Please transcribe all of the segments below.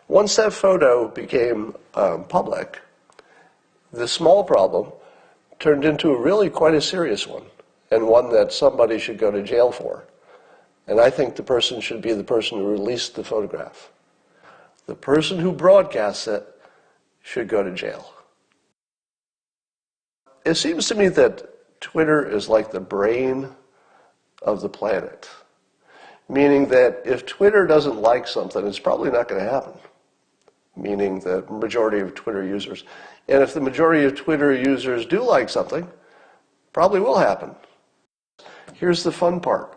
Once that photo became public, the small problem turned into really quite a serious one, and one that somebody should go to jail for. And I think the person should be the person who released the photograph. The person who broadcasts it should go to jail. It seems to me that Twitter is like the brain of the planet, meaning that if Twitter doesn't like something, it's probably not going to happen, meaning the majority of Twitter users. And if the majority of Twitter users do like something, probably will happen. Here's the fun part.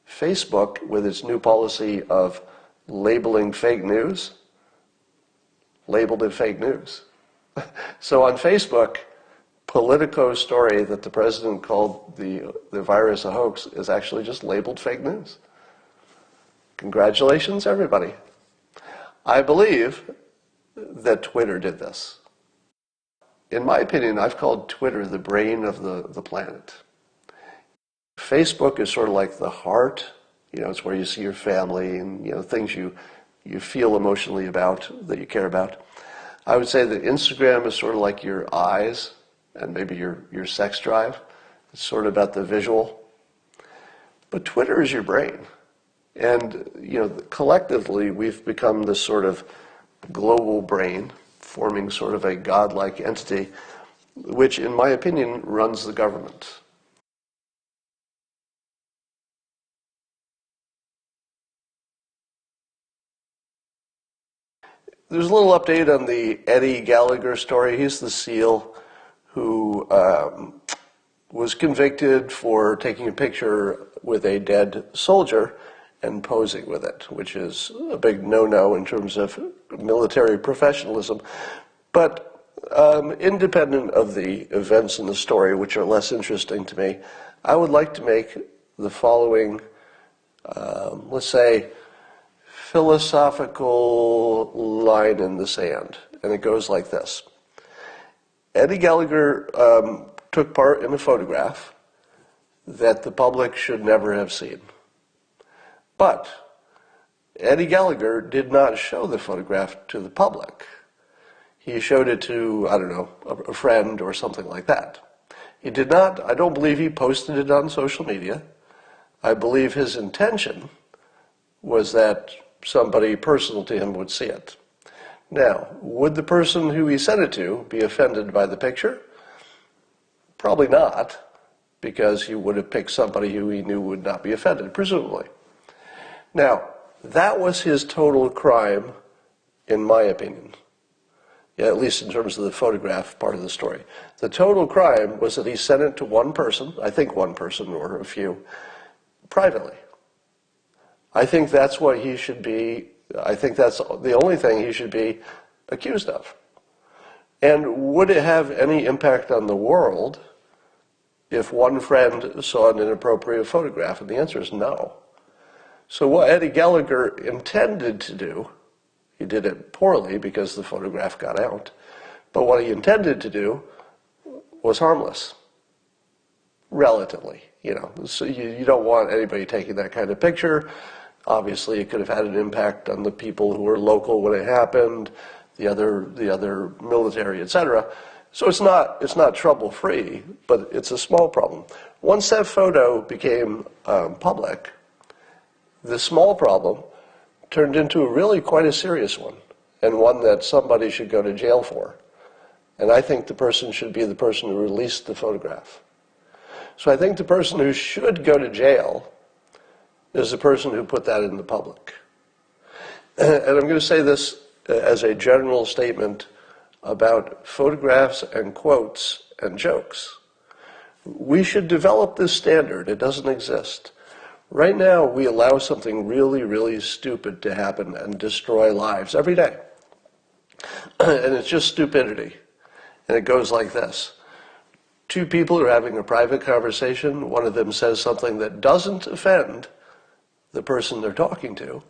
Facebook, with its new policy of labeling fake news, labeled it fake news. So on Facebook, Politico's story that the president called the virus a hoax is actually just labeled fake news. Congratulations, everybody. I believe that Twitter did this. In my opinion, I've called Twitter the brain of the planet. Facebook is sort of like the heart. It's where you see your family and, things you feel emotionally about, that you care about. I would say that Instagram is sort of like your eyes and maybe your sex drive. It's sort of about the visual. But Twitter is your brain. And, collectively, we've become this sort of global brain, forming sort of a godlike entity, which, in my opinion, runs the government. There's a little update on the Eddie Gallagher story. He's the SEAL who was convicted for taking a picture with a dead soldier and posing with it, which is a big no-no in terms of military professionalism. But independent of the events in the story, which are less interesting to me, I would like to make the following, let's say, philosophical line in the sand. And it goes like this. Eddie Gallagher took part in a photograph that the public should never have seen. But Eddie Gallagher did not show the photograph to the public. He showed it to, I don't know, a friend or something like that. He did not, I don't believe he posted it on social media. I believe his intention was that somebody personal to him would see it. Now, would the person who he sent it to be offended by the picture? Probably not, because he would have picked somebody who he knew would not be offended, presumably. Now, that was his total crime, in my opinion. Yeah, at least in terms of the photograph part of the story. The total crime was that he sent it to one person, I think one person or a few, privately. I think that's what he should be, I think that's the only thing he should be accused of. And would it have any impact on the world if one friend saw an inappropriate photograph? And the answer is no. So what Eddie Gallagher intended to do, he did it poorly because the photograph got out, but what he intended to do was harmless, relatively. So you don't want anybody taking that kind of picture. Obviously, it could have had an impact on the people who were local when it happened, the other military, etc. So it's not trouble-free, but it's a small problem. Once that photo became public, the small problem turned into really quite a serious one, and one that somebody should go to jail for. And I think the person should be the person who released the photograph. So I think the person who should go to jail is the person who put that in the public. And I'm going to say this as a general statement about photographs and quotes and jokes. We should develop this standard. It doesn't exist. Right now, we allow something really, really stupid to happen and destroy lives every day. And it's just stupidity. And it goes like this. Two people are having a private conversation. One of them says something that doesn't offend the person they're talking to,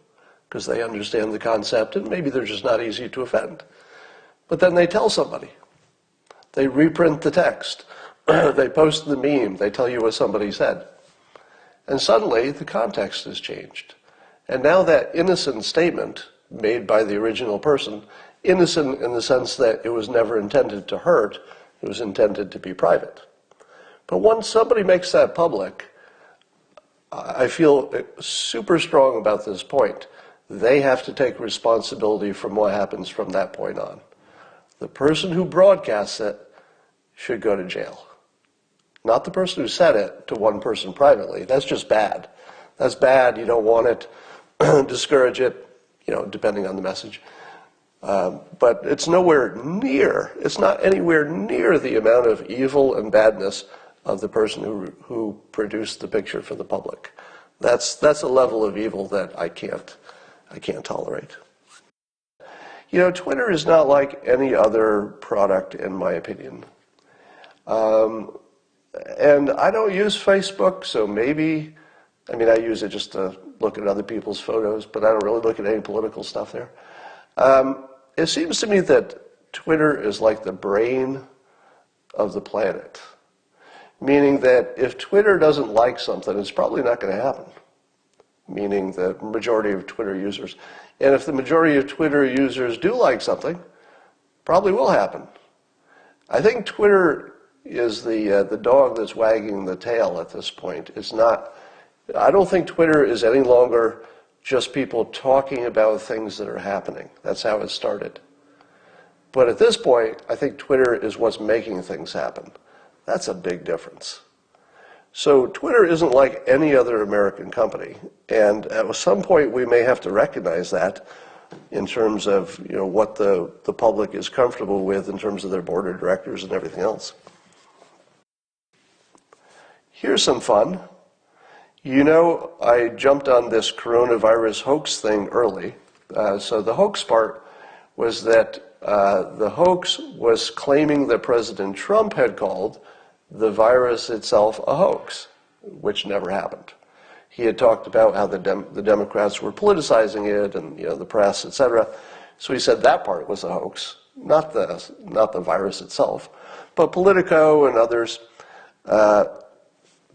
because they understand the concept and maybe they're just not easy to offend. But then they tell somebody. They reprint the text. They post the meme. They tell you what somebody said. And suddenly the context has changed. And now that innocent statement made by the original person, innocent in the sense that it was never intended to hurt, it was intended to be private. But once somebody makes that public, I feel super strong about this point. They have to take responsibility from what happens from that point on. The person who broadcasts it should go to jail. Not the person who said it to one person privately. That's just bad. That's bad. You don't want it. Discourage it, depending on the message. But it's nowhere near, it's not anywhere near the amount of evil and badness of the person who produced the picture for the public. That's a level of evil that I can't tolerate. Twitter is not like any other product, in my opinion. And I don't use Facebook, so maybe, I use it just to look at other people's photos, but I don't really look at any political stuff there. It seems to me that Twitter is like the brain of the planet, meaning that if Twitter doesn't like something, it's probably not going to happen, meaning the majority of Twitter users. And if the majority of Twitter users do like something, probably will happen. I think Twitter is the dog that's wagging the tail at this point. I don't think Twitter is any longer just people talking about things that are happening. That's how it started. But at this point, I think Twitter is what's making things happen. That's a big difference. So Twitter isn't like any other American company. And at some point, we may have to recognize that in terms of what the public is comfortable with in terms of their board of directors and everything else. Here's some fun. I jumped on this coronavirus hoax thing early. So the hoax part was that the hoax was claiming that President Trump had called the virus itself a hoax, which never happened. He had talked about how the Democrats were politicizing it and the press, etc. So he said that part was a hoax, not the virus itself. But Politico and others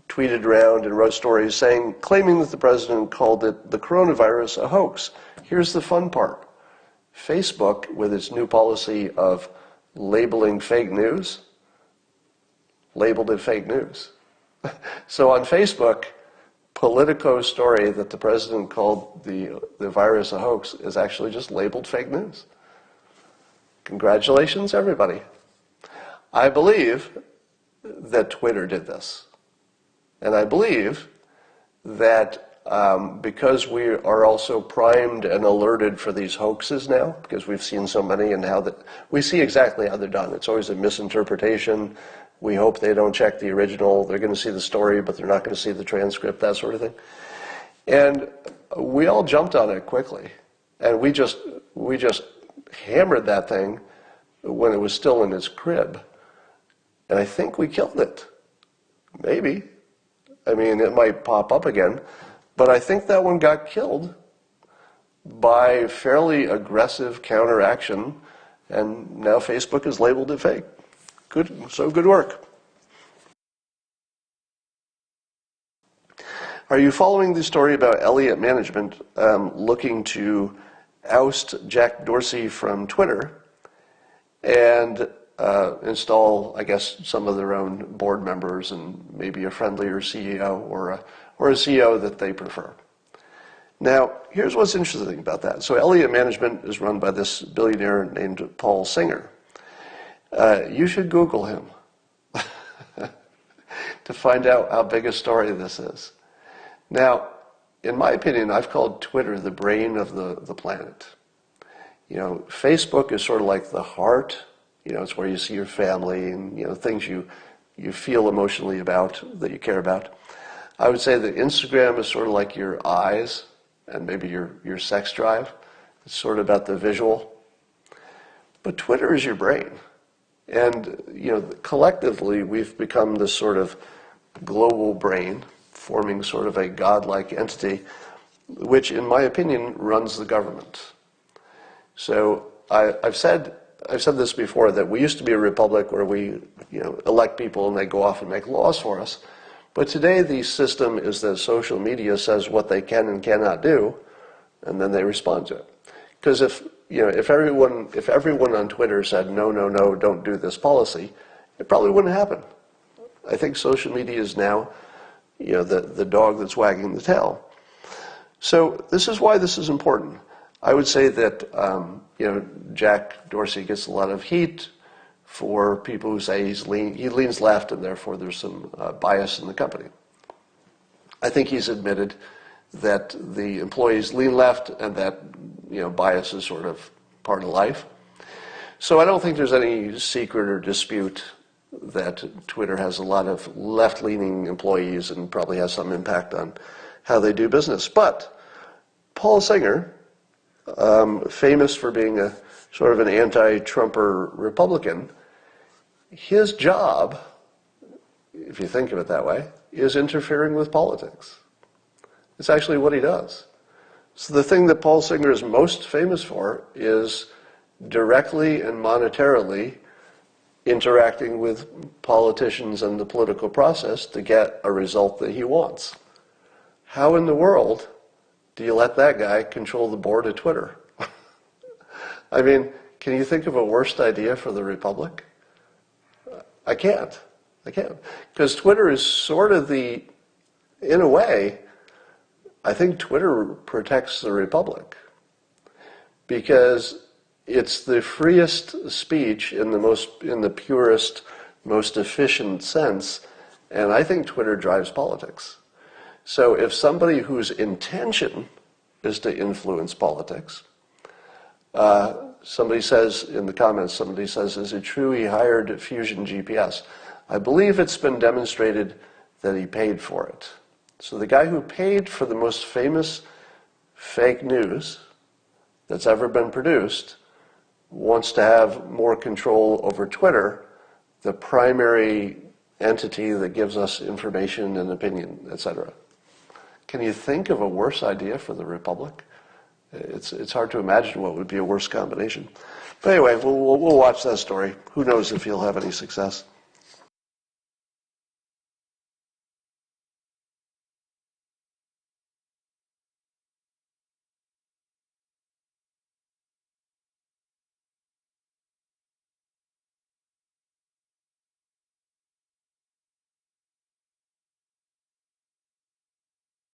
tweeted around and wrote stories claiming that the president called it the coronavirus a hoax. Here's the fun part. Facebook, with its new policy of labeling fake news, labeled it fake news. So on Facebook, Politico's story that the president called the virus a hoax is actually just labeled fake news. Congratulations, everybody. I believe that Twitter did this. And I believe that because we are also primed and alerted for these hoaxes now, because we've seen so many and we see exactly how they're done. It's always a misinterpretation. We hope they don't check the original. They're going to see the story, but they're not going to see the transcript, that sort of thing. And we all jumped on it quickly. And we just hammered that thing when it was still in its crib. And I think we killed it. Maybe. It might pop up again, but I think that one got killed by fairly aggressive counteraction, and now Facebook has labeled it fake. Good work. Are you following the story about Elliott Management looking to oust Jack Dorsey from Twitter and install, I guess, some of their own board members and maybe a friendlier CEO or a CEO that they prefer? Now, here's what's interesting about that. So Elliott Management is run by this billionaire named Paul Singer. You should Google him to find out how big a story this is. Now, in my opinion, I've called Twitter the brain of the planet. Facebook is sort of like the heart. It's where you see your family and, things you feel emotionally about, that you care about. I would say that Instagram is sort of like your eyes and maybe your sex drive. It's sort of about the visual. But Twitter is your brain. And, collectively, we've become this sort of global brain, forming sort of a godlike entity, which, in my opinion, runs the government. So I've said this before, that we used to be a republic where we, elect people and they go off and make laws for us. But today the system is that social media says what they can and cannot do, and then they respond to it. Because if everyone on Twitter said no, no, no, don't do this policy, it probably wouldn't happen. I think social media is now, the dog that's wagging the tail. So this is why this is important. I would say that Jack Dorsey gets a lot of heat for people who say he leans left and therefore there's some bias in the company. I think he's admitted that the employees lean left and that bias is sort of part of life. So I don't think there's any secret or dispute that Twitter has a lot of left-leaning employees and probably has some impact on how they do business. But Paul Singer, famous for being a sort of an anti-Trumper Republican, his job, if you think of it that way, is interfering with politics. It's actually what he does. So the thing that Paul Singer is most famous for is directly and monetarily interacting with politicians and the political process to get a result that he wants. How in the world do you let that guy control the board of Twitter? I mean, can you think of a worse idea for the Republic? I can't. Because Twitter is sort of in a way, I think Twitter protects the Republic. Because it's the freest speech in the purest, most efficient sense, and I think Twitter drives politics. So if somebody whose intention is to influence politics, somebody says in the comments, is it true he hired Fusion GPS? I believe it's been demonstrated that he paid for it. So the guy who paid for the most famous fake news that's ever been produced wants to have more control over Twitter, the primary entity that gives us information and opinion, etc. Can you think of a worse idea for the Republic? It's hard to imagine what would be a worse combination. But anyway, we'll watch that story. Who knows if he'll have any success.